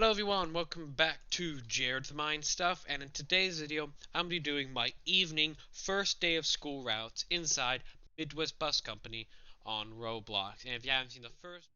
Hello everyone, welcome back to Jared's Mind Stuff, and in today's video I'm going to be doing my evening first day of school routes inside Midwest Bus Company on Roblox. And if you haven't seen the first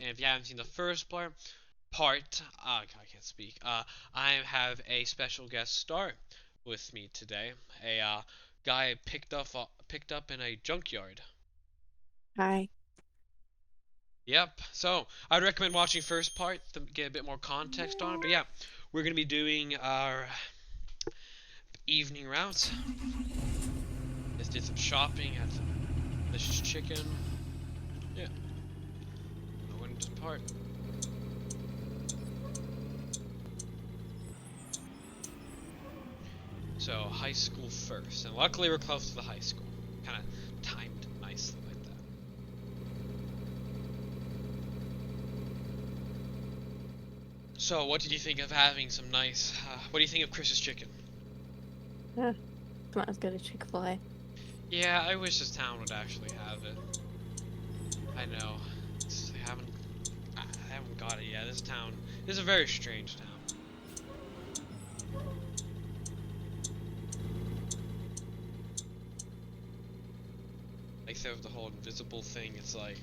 if you haven't seen the first part, I can't speak. I have a special guest star with me today. A guy picked up in a junkyard. Hi. Yep. So I'd recommend watching first part to get a bit more context on it. But yeah, we're gonna be doing our evening routes. Just did some shopping, had some delicious chicken. Yeah. I went into the park. So high school first, and luckily we're close to the high school. Kind of timed nicely like that. So what did you think of having some nice? What do you think of Chris's chicken? It's not as good as Chick-fil-A. Yeah, I wish this town would actually have it. I know. I haven't got it yet. This town is a very strange town. Like, so the whole invisible thing, it's like,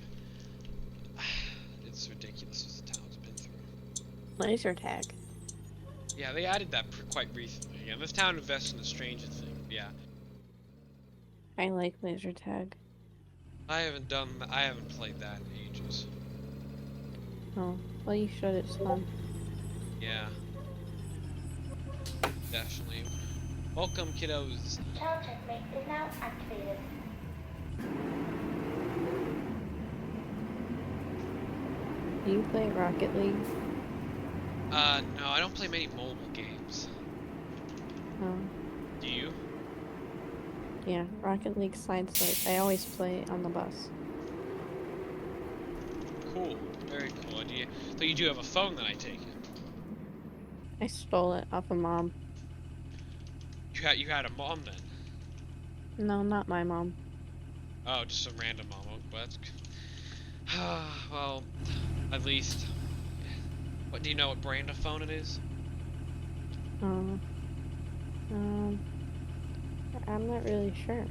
it's ridiculous what the town's been through. Laser tag. Yeah, they added that quite recently. And this town invests in the strangest thing. Yeah. I like laser tag. I haven't played that in ages. Oh, well you should, it's fun. Yeah. Definitely. Welcome, kiddos. Child checkmate is now activated. Do you play Rocket League? No, I don't play many mobile games. Oh. Do you? Yeah, Rocket League side slate. I always play on the bus. Cool. Very cool. So you do have a phone then, I take it? I stole it off of mom. You had a mom then? No, not my mom. Oh, just some random mom. Oh, well, that's... well, at least... What, do you know what brand of phone it is? Um, I'm not really sure.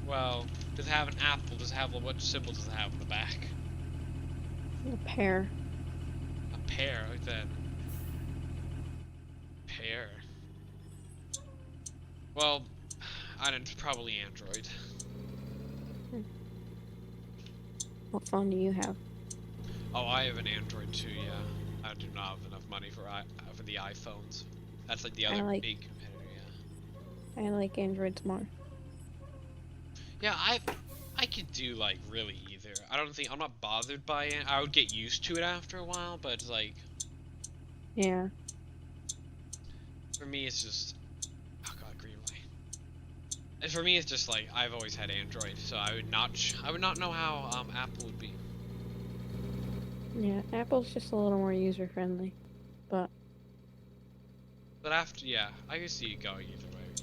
Well, does it have an apple? Does it have, what symbol does it have on the back? A pear. A pear, like that. Well, I don't, probably Android. What phone do you have? Oh, I have an Android too, yeah. I do not have enough money for the iPhones. That's like the I other like big competitor, yeah. I like Androids more. Yeah, I could do like really either. I don't think I'm not bothered by it. I would get used to it after a while, but it's like Yeah. for me it's just oh god, green light. And for me it's just like I've always had Android, so I would not know how Apple would be. Yeah. Apple's just a little more user friendly. But But after yeah, I can see it going either way. Yeah.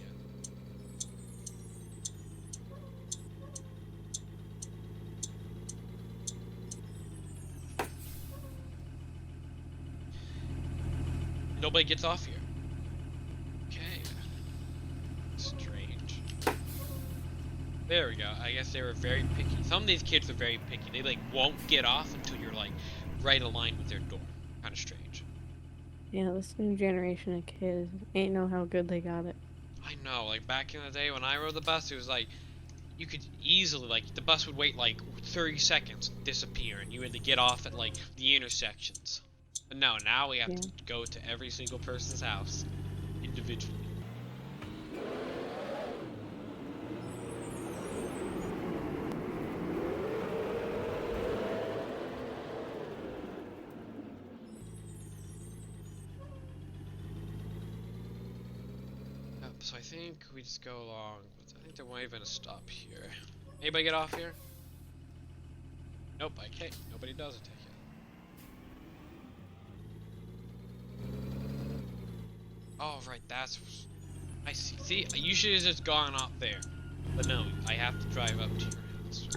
Nobody gets off here. Okay. Strange. There we go. I guess they were very picky. Some of these kids are very picky. They like won't get off until you're like right aligned with their door. Kind of strange. yeah, this new generation of kids ain't know how good they got it. I know. Like back in the day when I rode the bus, it was like you could easily like the bus would wait like 30 seconds, disappear, and you had to get off at like the intersections. But no, now we have Yeah. to go to every single person's house individually. Yep, so I think we just go along. But I think there won't even a stop here. Anybody get off here? Nope. Okay. Nobody does it. Oh right, that's. I see. See, you should have just gone up there. But no, I have to drive up to your house.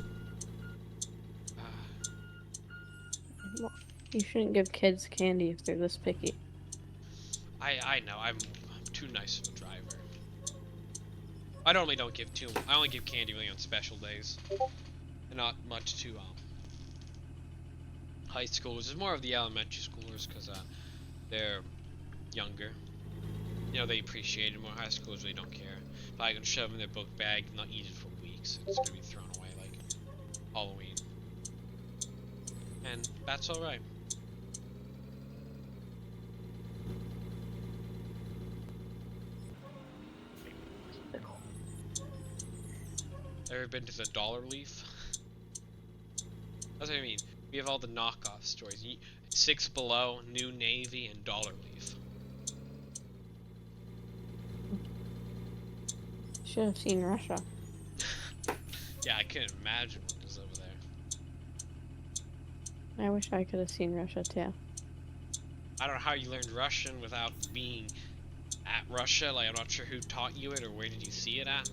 Well, you shouldn't give kids candy if they're this picky. I know. I'm too nice of a driver. I normally don't give too. I only give candy really on special days, and not much to high schoolers. It's more of the elementary schoolers because they're younger. You know, they appreciate it more. High schoolers really don't care. If I can shove in their book bag, not eat it for weeks, it's gonna be thrown away like Halloween, and that's all right. Ever been to the Dollar Leaf? That's what I mean. We have all the knockoff stores. Six Below, New Navy, and Dollar Leaf. Should have seen Russia. Yeah, I couldn't imagine what was over there. I wish I could have seen Russia too. I don't know how you learned Russian without being at Russia. Like, I'm not sure who taught you it or where did you see it at.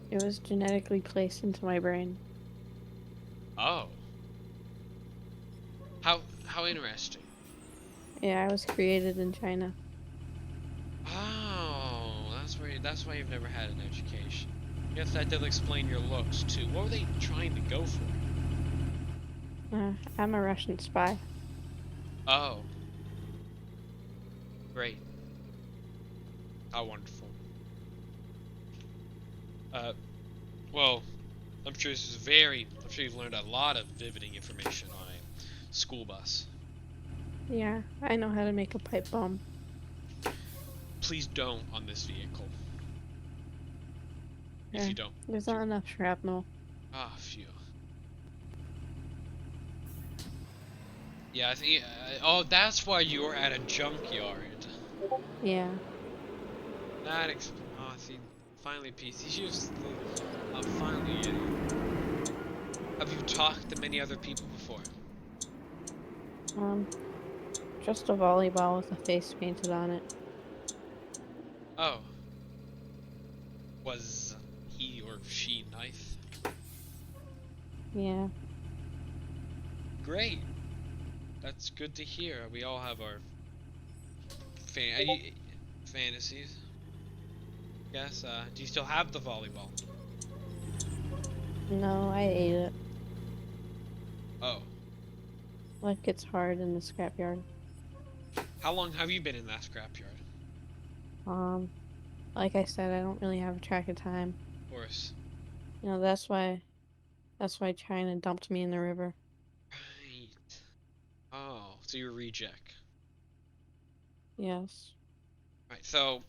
It was genetically placed into my brain. Oh. How interesting. Yeah, I was created in China. Oh, that's why you've never had an education. Yes, that does explain your looks too. What were they trying to go for? I'm a Russian spy. Oh. Great. How wonderful. Well, I'm sure you've learned a lot of riveting information on a school bus. Yeah, I know how to make a pipe bomb. Please don't on this vehicle. If Yeah, you don't. there's not enough shrapnel. Ah, phew. Yeah, I think. Oh, that's why you were at a junkyard. Yeah. Oh, see, finally, PC. I'm finally getting. Have you talked to many other people before? Just a volleyball with a face painted on it. Oh. Was he or she nice? Yeah. Great. That's good to hear. We all have our fantasies. Yes, do you still have the volleyball? No, I ate it. Oh. Life gets hard in the scrapyard. How long have you been in that scrapyard? like I said, I don't really have a track of time. Of course. You know, that's why China dumped me in the river. Right. Oh, so you're a reject. Yes. Right. So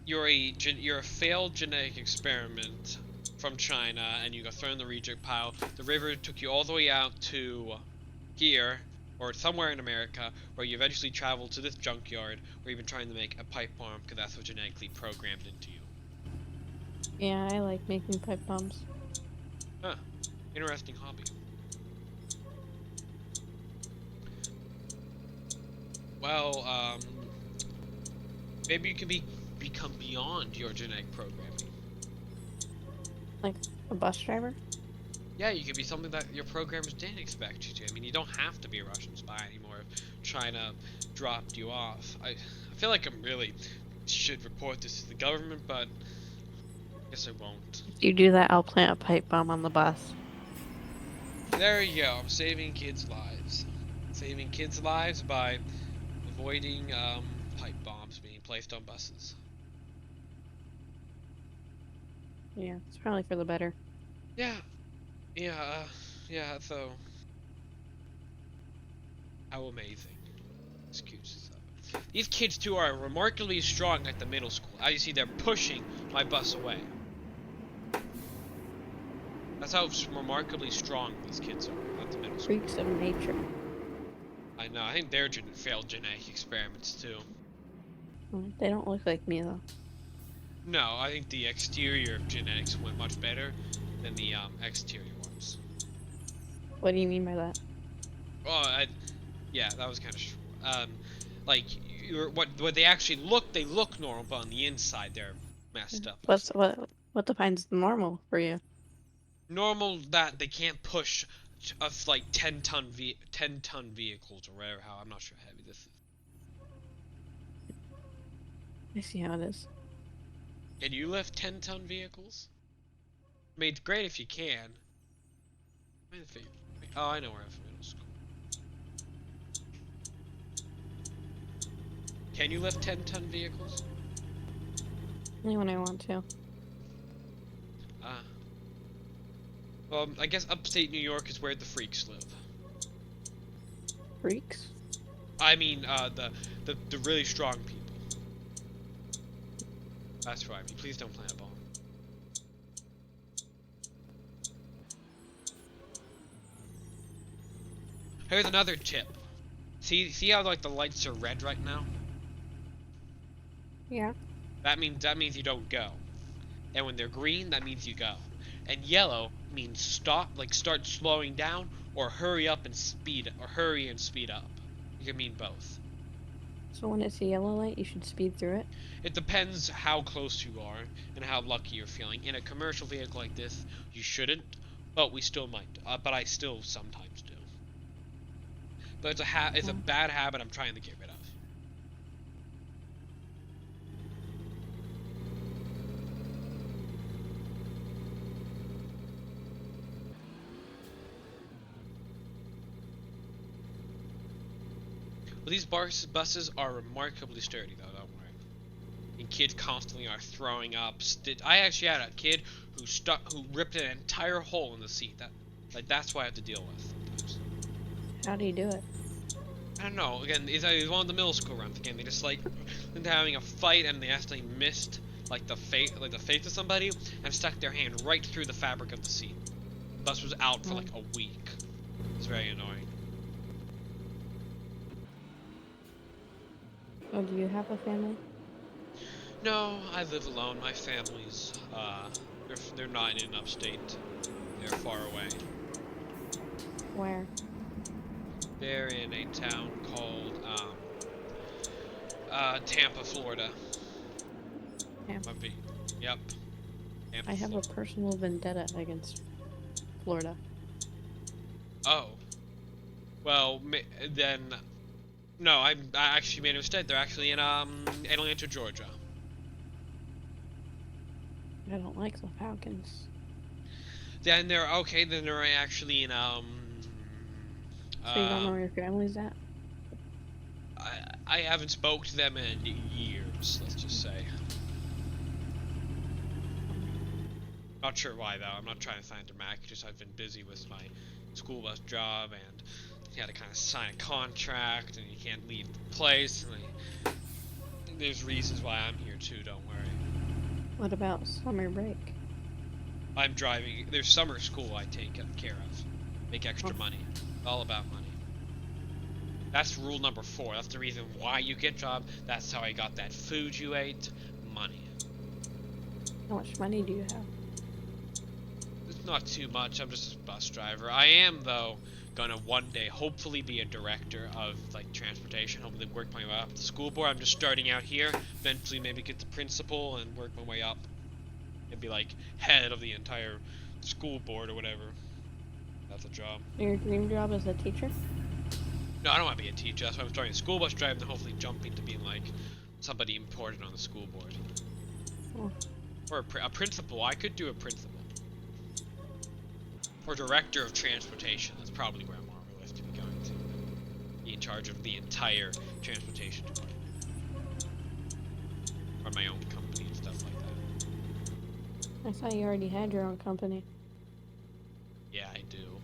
you're a failed genetic experiment from China, and you got thrown in the reject pile. The river took you all the way out to here, or somewhere in America, where you eventually traveled to this junkyard, where you've been trying to make a pipe bomb, because that's what genetically programmed into you. Yeah, I like making pipe bombs. Huh. Interesting hobby. Well, maybe you can become beyond your genetic programming. Like a bus driver? Yeah, you could be something that your programmers didn't expect you to. I mean, you don't have to be a Russian spy anymore if China dropped you off. I feel like I'm really should report this to the government, but I guess I won't. If you do that, I'll plant a pipe bomb on the bus. There you go. I'm saving kids' lives. Saving kids' lives by avoiding pipe bombs being placed on buses. Yeah, it's probably for the better. Yeah, yeah, yeah. So, how amazing! Excuses. These kids too are remarkably strong at the middle school. As you see, they're pushing my bus away. That's how remarkably strong these kids are at the middle school. Freaks of nature. I know. I think they're failed genetic experiments too. They don't look like me though. No, I think the exterior of genetics went much better than the exterior ones. What do you mean by that? Oh, yeah, that was kind of like what they actually look. They look normal, but on the inside they're messed up. What defines normal for you? Normal that they can't push of like 10-ton vehicles or whatever. How I'm not sure how heavy this is. I see how it is. Can you lift 10-ton vehicles? I mean, it's great if you can. Oh, I know where I'm from middle school. Can you lift 10-ton vehicles? Only when I want to. Well, I guess upstate New York is where the freaks live. Freaks? I mean, the really strong people. That's right. Please don't plant a bomb. Here's another tip. See how like the lights are red right now? Yeah. That means you don't go. And when they're green, that means you go. And yellow means stop, like start slowing down, or hurry and speed up. You can mean both. So when it's a yellow light, you should speed through it? It depends how close you are and how lucky you're feeling. In a commercial vehicle like this, you shouldn't, but we still might. But I still sometimes do. But it's a bad habit I'm trying to get rid of. Well, these buses are remarkably sturdy, though. Don't worry. And kids constantly are throwing up. I actually had a kid who ripped an entire hole in the seat. That's what I have to deal with sometimes. How do you do it? I don't know. Again, it's one of the middle school runs. Again, they just like into having a fight and they accidentally missed the face of somebody and stuck their hand right through the fabric of the seat. The bus was out for like a week. It's very annoying. Oh, do you have a family? No, I live alone. My family's they're not in upstate. They're far away. Where? They're in a town called Tampa, Florida. Tampa. Yep. Tampa, I have Florida. a personal vendetta against Florida. Oh. Well, then. No, I actually made a mistake. They're actually in Atlanta, Georgia. I don't like the Falcons. Then they're okay. Then they're actually in So you don't know where your family's at? I haven't spoke to them in years. Let's just say. Not sure why though. I'm not trying to sound dramatic. Just I've been busy with my school bus job, and you had to kind of sign a contract, and you can't leave the place. And there's reasons why I'm here too. Don't worry. What about summer break? I'm driving. There's summer school I take care of. Make extra money. All about money. That's rule number 4. That's the reason why you get a job. That's how I got that food you ate. Money. How much money do you have? It's not too much. I'm just a bus driver. I am though gonna one day hopefully be a director of like transportation. Hopefully work my way up the school board. I'm just starting out here. Eventually maybe get the principal and work my way up. And be like head of the entire school board or whatever. That's a job. Your dream job is a teacher? No, I don't want to be a teacher. That's why I'm starting a school bus driver and then hopefully jumping to being like somebody important on the school board. Oh. Or a principal. I could do a principal. Or director of transportation. That's probably where I'm more realistically going to. Be in charge of the entire transportation department. Or my own company and stuff like that. I thought you already had your own company. Yeah, I do.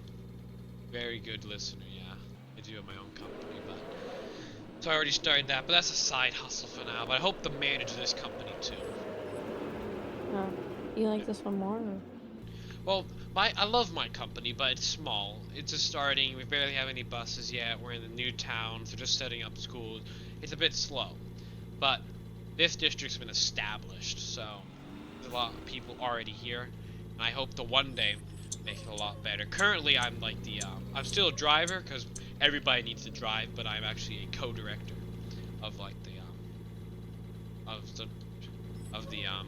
Very good listener, yeah. I do have my own company, but... So I already started that, but that's a side hustle for now. But I hope to manage this company too. You like this one more? Or? Well, I love my company, but it's small. It's just starting. We barely have any buses yet. We're in the new town, so just setting up schools. It's a bit slow. But this district's been established, so there's a lot of people already here. And I hope to one day make it a lot better. Currently, I'm like the, I'm still a driver, because everybody needs to drive, but I'm actually a co-director of like the,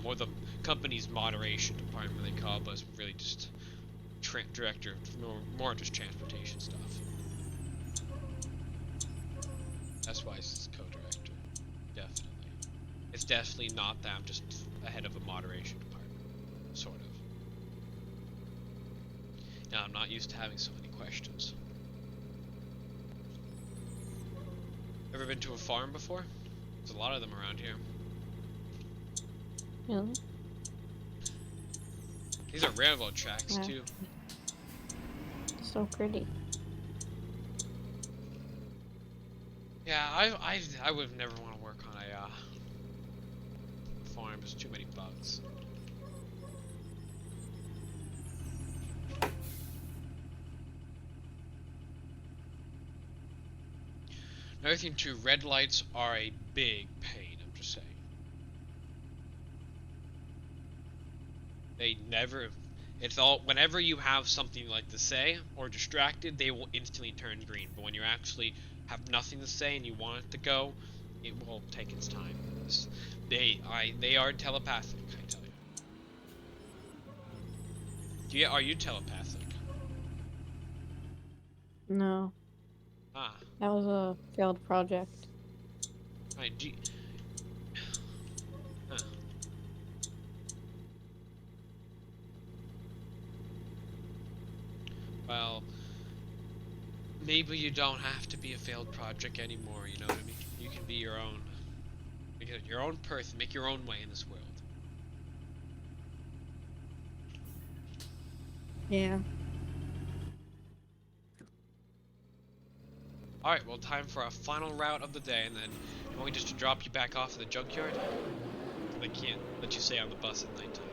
or the company's moderation department they call it, but it's really just director, more just transportation stuff. That's why it's co-director, definitely. It's definitely not that I'm just the head of a moderation department, sort of. Now I'm not used to having so many questions. Ever been to a farm before? There's a lot of them around here. Yeah. These are railroad tracks too. So pretty. Yeah, I would never want to work on a farm. There's too many bugs. Another thing too, red lights are a big pain. I'm just saying. They never. It's all whenever you have something like to say or distracted, they will instantly turn green. But when you actually have nothing to say and you want it to go, it will take its time. They are telepathic, I tell you. Are you telepathic? No. Ah. That was a failed project. Right. Huh. Well, maybe you don't have to be a failed project anymore, you know what I mean? You can be your own. Make it your own person, make your own way in this world. Yeah. Alright, well, time for our final route of the day, and then you want me just to drop you back off at the junkyard? I can't let you stay on the bus at nighttime.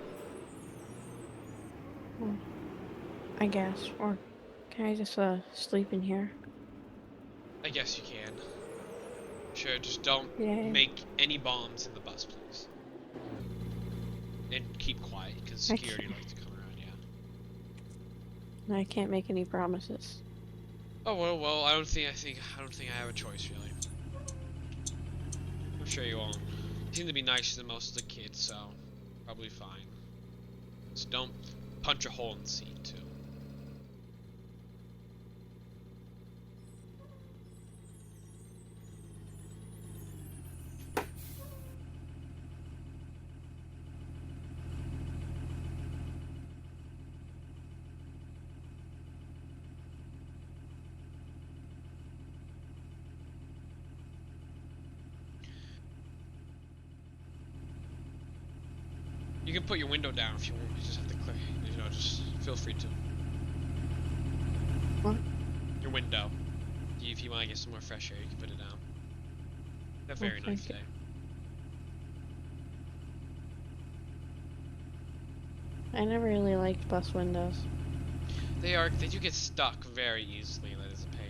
I guess. Or can I just sleep in here? I guess you can. Sure, just don't make any bombs in the bus, please. And keep quiet, because security likes to come around, yeah. I can't make any promises. Oh well, I don't think I have a choice really. I'm sure you won't. You seem to be nicer than most of the kids, so probably fine. Just don't punch a hole in the seat too. You can put your window down if you want. You just have to clear. You know, just feel free to. What? Your window. If you want to get some more fresh air, you can put it down. A very nice day. I never really liked bus windows. They do get stuck very easily. That is a pain.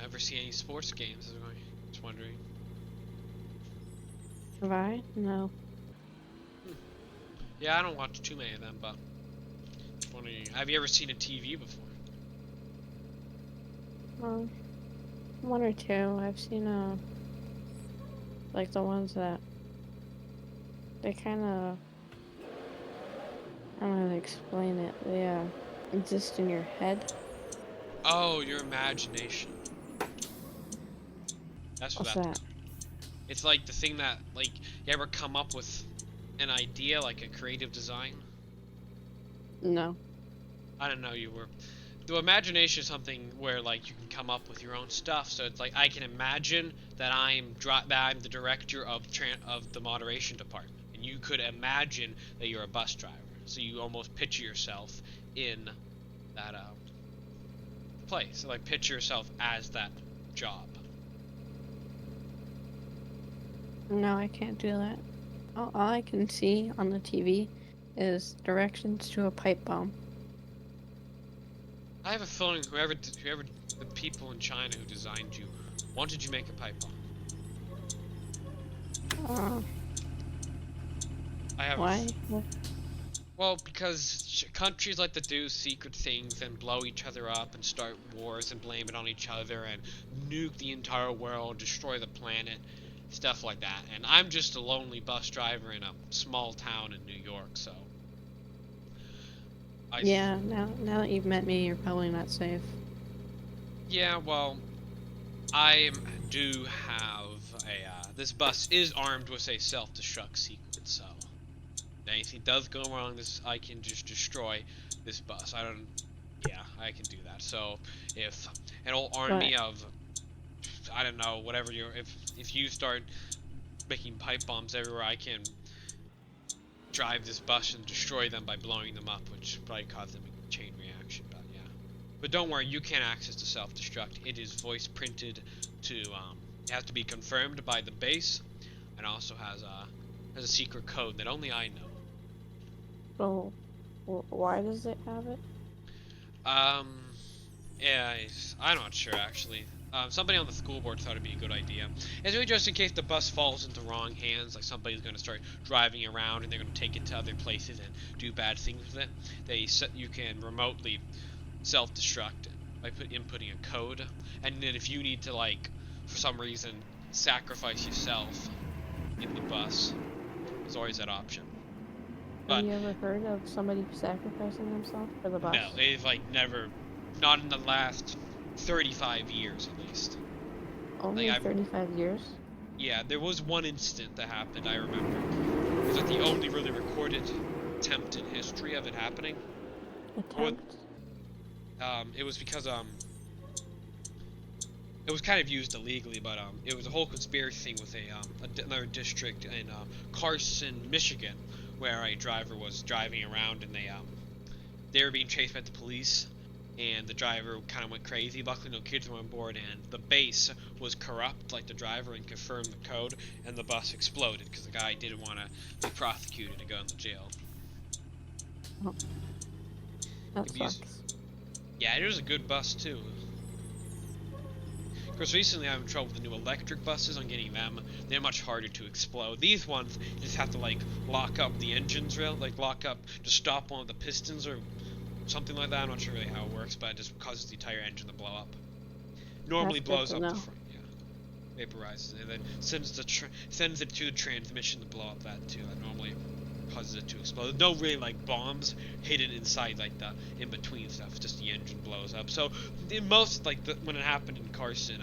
Ever see any sports games? I'm just wondering. Have I? No. Yeah, I don't watch too many of them, but just wondering. Have you ever seen a TV before? One or two. I've seen like the ones that they kind of, I don't know how to explain it. They exist in your head. Oh, your imagination. That's what What's that's that? called. It's like the thing that, like, you ever come up with an idea, like a creative design? No. I don't know, you were. The imagination is something where, like, you can come up with your own stuff. So it's like I can imagine that I'm the director of the moderation department, and you could imagine that you're a bus driver. So you almost picture yourself in that place. So, like, picture yourself as that job. No, I can't do that. All I can see on the TV is directions to a pipe bomb. I have a feeling whoever the people in China who designed you wanted you to make a pipe bomb. I have. Why? Well, because countries like to do secret things and blow each other up and start wars and blame it on each other and nuke the entire world, destroy the planet, stuff like that. And I'm just a lonely bus driver in a small town in New York, so. Yeah, now that you've met me, you're probably not safe. Yeah, well, I do have this bus is armed with a self-destruct sequence, so if anything does go wrong, I can just destroy this bus. I can do that. So if an whole army of, I don't know, whatever if you start making pipe bombs everywhere, I can drive this bus and destroy them by blowing them up, which probably cause them a chain reaction, but yeah. But don't worry, you can't access the self-destruct. It is voice printed to, it has to be confirmed by the base, and also has a secret code that only I know. So, why does it have it? Yeah, I'm not sure actually. Somebody on the school board thought it'd be a good idea. It's really just in case the bus falls into wrong hands, like somebody's going to start driving around and they're going to take it to other places and do bad things with it. You can remotely self-destruct it by inputting a code, and then if you need to, like, for some reason, sacrifice yourself in the bus, there's always that option. But have you ever heard of somebody sacrificing themselves for the bus? no, they've never, not in the last 35 years at least. Only 35 years? Yeah, there was one incident that happened, I remember. It was like the only really recorded attempt in history of it happening. Attempt? It was because, it was kind of used illegally, but, it was a whole conspiracy thing with another district in, Carson, Michigan, where a driver was driving around and they were being chased by the police. And the driver kind of went crazy. Luckily, no kids were on board, and the base was corrupt, like the driver, and confirmed the code, and the bus exploded because the guy didn't want to be prosecuted and go into jail. Oh. That sucks. Yeah, it was a good bus too. Of course, recently I'm in trouble with the new electric buses. On getting them, they're much harder to explode. These ones, you just have to lock up the engines, to stop one of the pistons or something like that. I'm not sure really how it works, but it just causes the entire engine to blow up. Normally blows up the front, yeah. Vaporizes it, and then sends it to the transmission to blow up that too. That normally causes it to explode. No really bombs hidden inside the in-between stuff. It's just the engine blows up. So in most when it happened in Carson,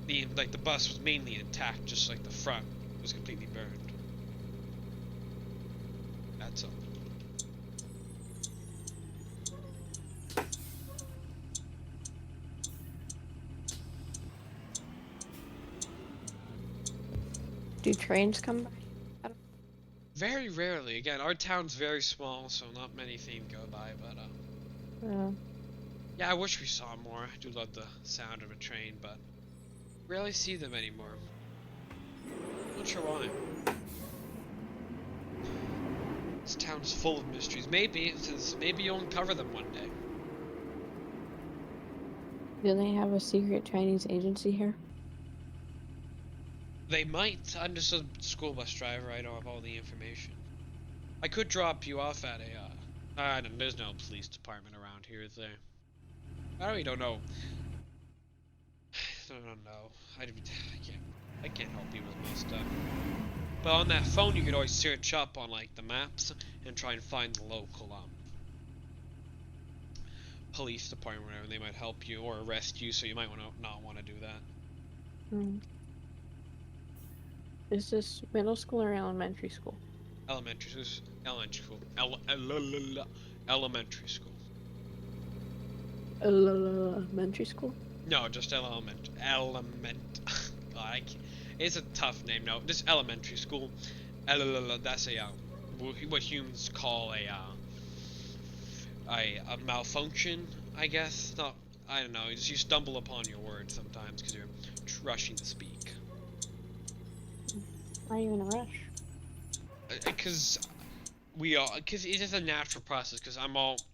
the bus was mainly intact, just like the front was completely burned. That's all. Do trains come by? Very rarely. Again, our town's very small, so not many things go by. But yeah, I wish we saw more. I do love the sound of a train, but rarely see them anymore. Not sure why. This town's full of mysteries. Maybe you'll uncover them one day. Do they have a secret Chinese agency here? They might. I'm just a school bus driver. I don't have all the information. I could drop you off at there's no police department around here, is there? I really don't know. I don't know. I can't help you with most stuff. But on that phone, you could always search up on like the maps and try and find the local police department, or whatever. They might help you or arrest you, so you might not want to do that. Hmm. Is this middle school or elementary school? Elementary school. Elementary school. Elementary school? No, just element. God, it's a tough name. No, just elementary school. That's what humans call a malfunction, I guess. Not, I don't know. You stumble upon your words sometimes because you're rushing to speak. Why are you in a rush? Because it's just a natural process. Because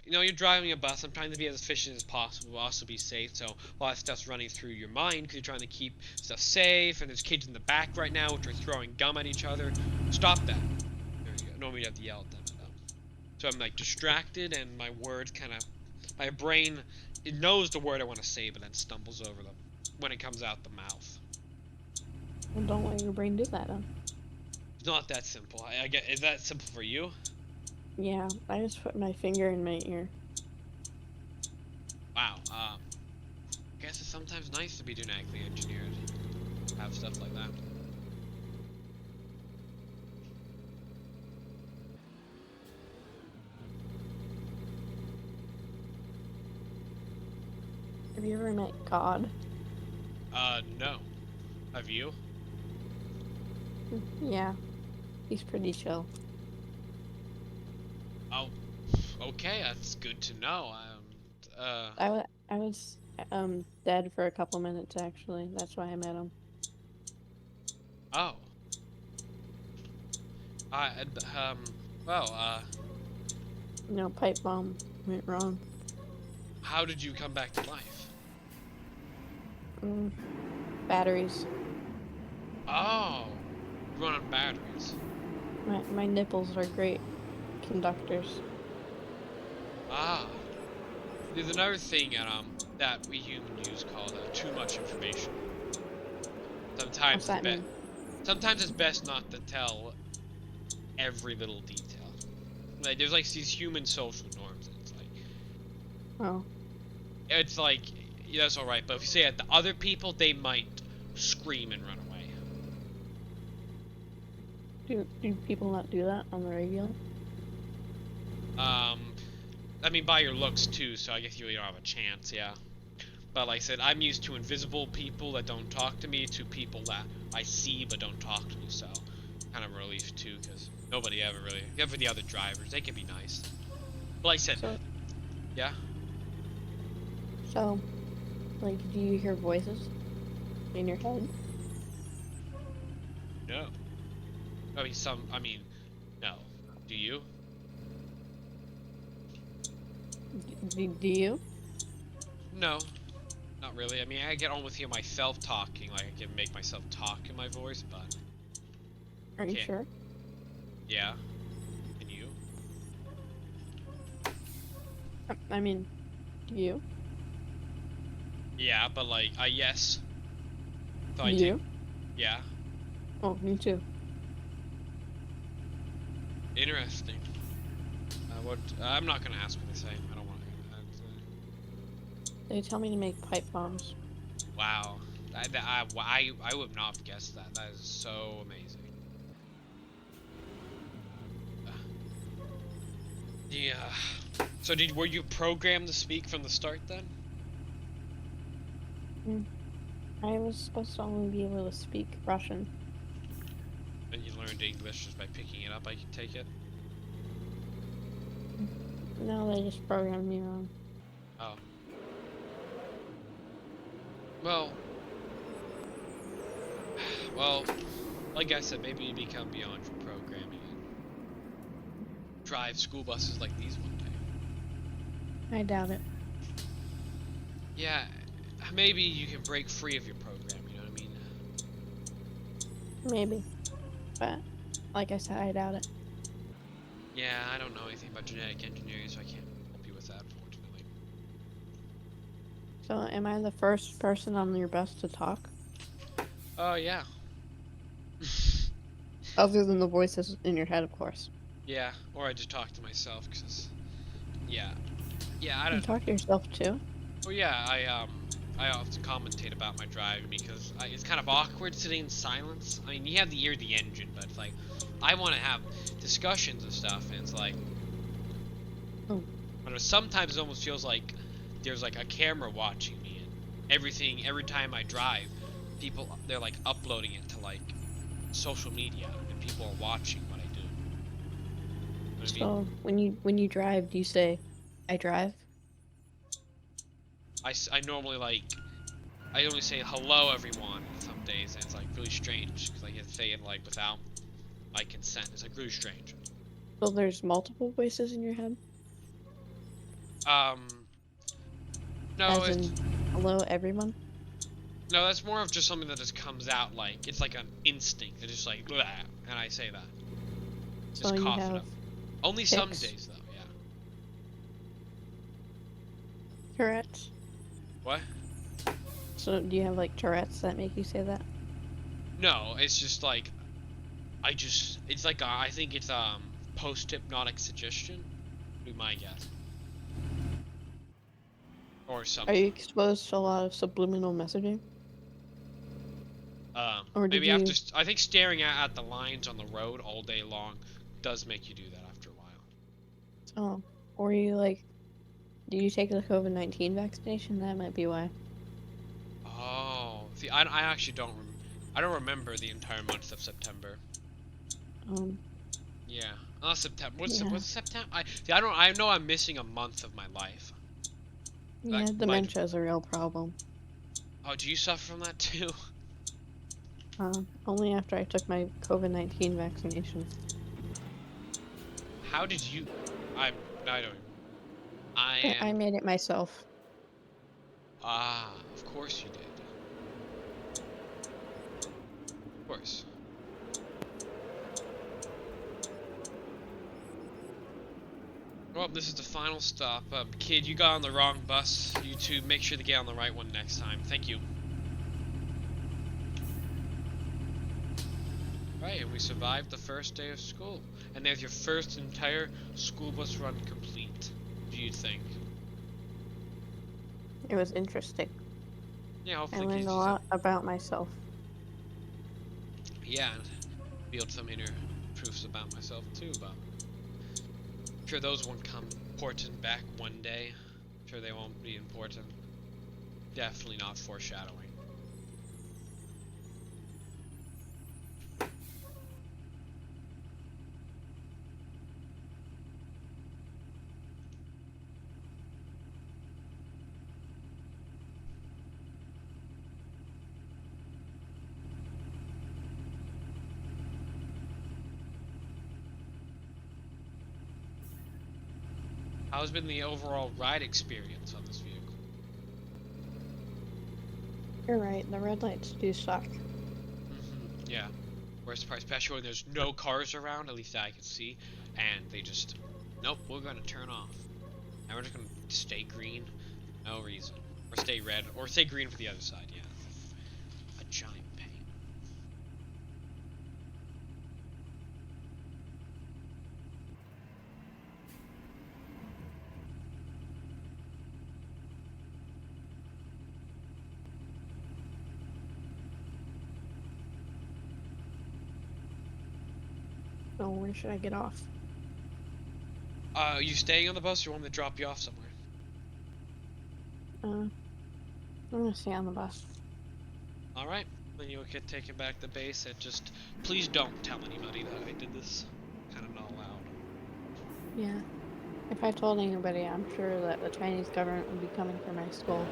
you're driving a bus. I'm trying to be as efficient as possible, but also be safe. So a lot of stuff's running through your mind because you're trying to keep stuff safe. And there's kids in the back right now which are throwing gum at each other. Stop that. There you go. Normally you have to yell at them. So I'm like distracted, and my words my brain, it knows the word I want to say, but then stumbles over them when it comes out the mouth. Well, don't let your brain do that, huh? It's not that simple. Is that simple for you? Yeah, I just put my finger in my ear. Wow. I guess it's sometimes nice to be genetically engineered. Have stuff like that. Have you ever met God? No. Have you? Yeah, he's pretty chill. Oh, okay. That's good to know. I was dead for a couple minutes actually. That's why I met him. Oh. Well, No, pipe bomb went wrong. how did you come back to life? Batteries. Oh, run on batteries. My nipples are great conductors. Ah. There's another thing that we humans use called too much information. What's that mean? Sometimes it's best not to tell every little detail. Like there's like these human social norms. And it's like yeah, that's all right. But if you say it to other people, they might scream and run away. Do people not do that on the regular? I mean, by your looks too, so I guess you really don't have a chance, yeah. But like I said, I'm used to invisible people that don't talk to me, to people that I see but don't talk to me, so kind of a relief too, because nobody ever really, except for the other drivers, they can be nice. But like I said, yeah? So, like, do you hear voices in your head? No. No. Do you? Do you? No. Not really. I mean, I get on with you myself talking, like I can make myself talk in my voice, but... Are you sure? Yeah. And you? I mean, do you? Yeah, but like, yes. So You? Yeah. Oh, me too. Interesting. I'm not gonna ask what they say. I don't want to. They tell me to make pipe bombs. Wow. I would not have guessed that. That is so amazing. Yeah. So were you programmed to speak from the start then? I was supposed to only be able to speak Russian. And you learned English just by picking it up, I can take it? No, they just programmed me wrong. Oh. Well, well, like I said, maybe you become beyond your programming and drive school buses like these one day. I doubt it. Yeah, maybe you can break free of your program, you know what I mean? Maybe. But, like I said, I doubt it. Yeah, I don't know anything about genetic engineering, so I can't help you with that, unfortunately. So, am I the first person on your bus to talk? Oh, yeah. Other than the voices in your head, of course. Yeah, or I just talk to myself, because, yeah. Yeah, I You don't know. talk to yourself too? Well, yeah, I often commentate about my driving because it's kind of awkward sitting in silence. I mean, you have to hear the engine, but it's like, I want to have discussions and stuff, and it's like, Oh. I don't know, sometimes it almost feels like there's like a camera watching me, and every time I drive, they're like uploading it to like social media, and people are watching what I do. You know what I mean? So, when you drive, do you say, I drive? I normally like, I only say hello everyone some days, and it's like really strange because I can say it like without my consent. It's like really strange. So there's multiple voices in your head? Um, no, As in, hello everyone? no, that's more of just something that just comes out like it's like an instinct. It's just like, "Bleh," and I say that. Just So you cough it have up. Only some tics? days though. Yeah. Tourette's? What? So do you have like Tourette's that make you say that? No, it's just like it's like I think it's post hypnotic suggestion. Would be my guess. Or Are something. you exposed to a lot of subliminal messaging? Or did Maybe you... after I think staring at the lines on the road all day long does make you do that after a while. Oh, or you like... Did you take the COVID-19 vaccination? That might be why. Oh, see, I actually I don't remember the entire month of September. Yeah, September. Yeah. What's September? I know I'm missing a month of my life. Yeah, That might. dementia is a real problem. Oh, do you suffer from that too? Only after I took my COVID-19 vaccination. How did you? I don't. I I am. made it myself. Ah, of course you did. Of course. Well, this is the final stop. Kid, you got on the wrong bus. You two make sure to get on the right one next time. Thank you. Right, and we survived the first day of school. And there's your first entire school bus run complete. What do you think? It was interesting. Yeah, I hopefully learned a lot about myself. Yeah, and build some inner proofs about myself too, but I'm sure those won't come important back one day. I'm sure they won't be important. Definitely not foreshadowing. How's been the overall ride experience on this vehicle? You're right, the red lights do suck. Yeah. Worst part, especially when there's no cars around, at least that I can see, and they just, nope, we're gonna turn off. And we're just gonna stay green, no reason. Or stay red, or stay green for the other side, yeah. A giant pain. So where should I get off? Are you staying on the bus or you want me to drop you off somewhere? I'm gonna stay on the bus. Alright, then you'll get taken back to base and just please don't tell anybody that I did this. Kind of not allowed. Yeah. If I told anybody, I'm sure that the Chinese government would be coming for my skull.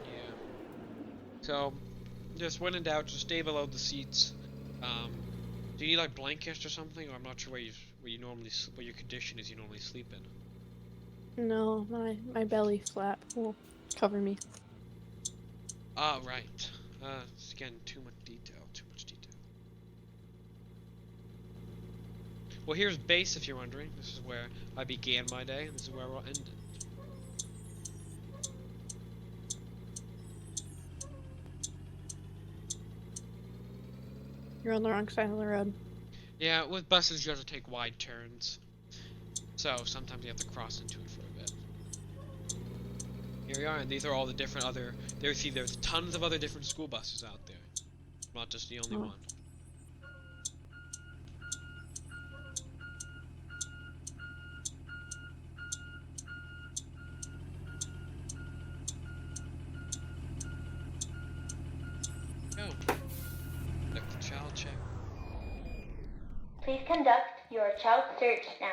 Yeah. So, just when in doubt, just stay below the seats. Do you need like blankets or something? Or I'm not sure where you normally what your condition is you normally sleep in. No, my belly flap will cover me. Ah, right. It's again too much detail. Too much detail. Well, here's base if you're wondering. This is where I began my day, and this is where I'll end it. You're on the wrong side of the road. Yeah, with buses you have to take wide turns. So sometimes you have to cross into it for a bit. Here we are, and these are all the different other. There's tons of other different school buses out there, not just the only one. Oh, conduct the child check. Please conduct your child search now.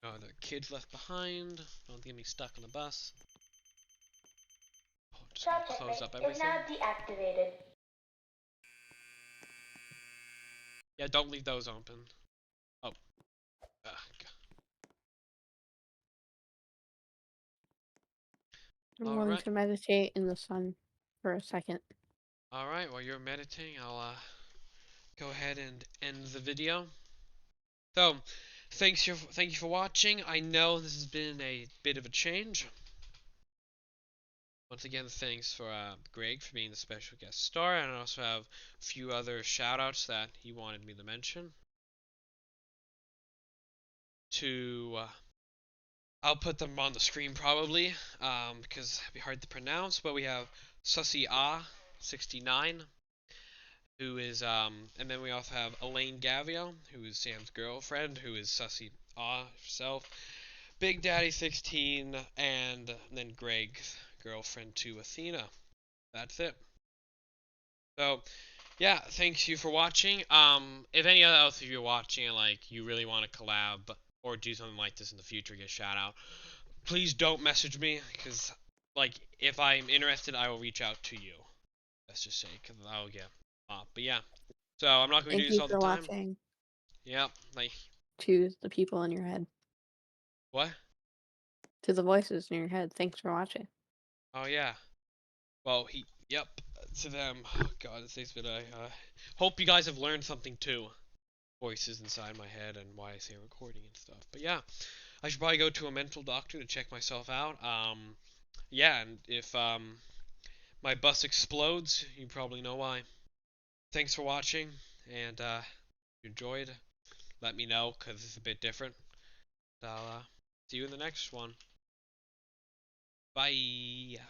Oh, there are kids left behind. Don't get me stuck on the bus. Oh, just Child gonna close up checkmate is everything. now deactivated. Yeah, don't leave those open. Oh. God. I'm All going right. to meditate in the sun for a second. Alright, while you're meditating, I'll go ahead and end the video. So, thank you for watching. I know this has been a bit of a change. Once again, thanks for Greg for being the special guest star, and I also have a few other shoutouts that he wanted me to mention. I'll put them on the screen probably, because it'd be hard to pronounce, but we have Sussy Ah 69. Who is and then we also have Elaine Gavio, who is Sam's girlfriend, who is Sussy Ah herself, Big Daddy 16, and then Greg's girlfriend to Athena. That's it. So yeah, thanks you for watching. If any other else of you are watching and like you really want to collab or do something like this in the future, get a shout out, please don't message me, because like if I'm interested I will reach out to you. Let's just say, because I'll get but yeah. So I'm not going to do Thank this you all the for time. watching. Yep. Like To the people in your head. what? To the voices in your head. Thanks for watching. Oh yeah. Well, Yep. To them. Oh God, this thing's been hope you guys have learned something too. Voices inside my head and why I say recording and stuff. But yeah, I should probably go to a mental doctor to check myself out. Yeah, and if my bus explodes, you probably know why. Thanks for watching, and if you enjoyed, let me know, because it's a bit different. I'll see you in the next one. Bye.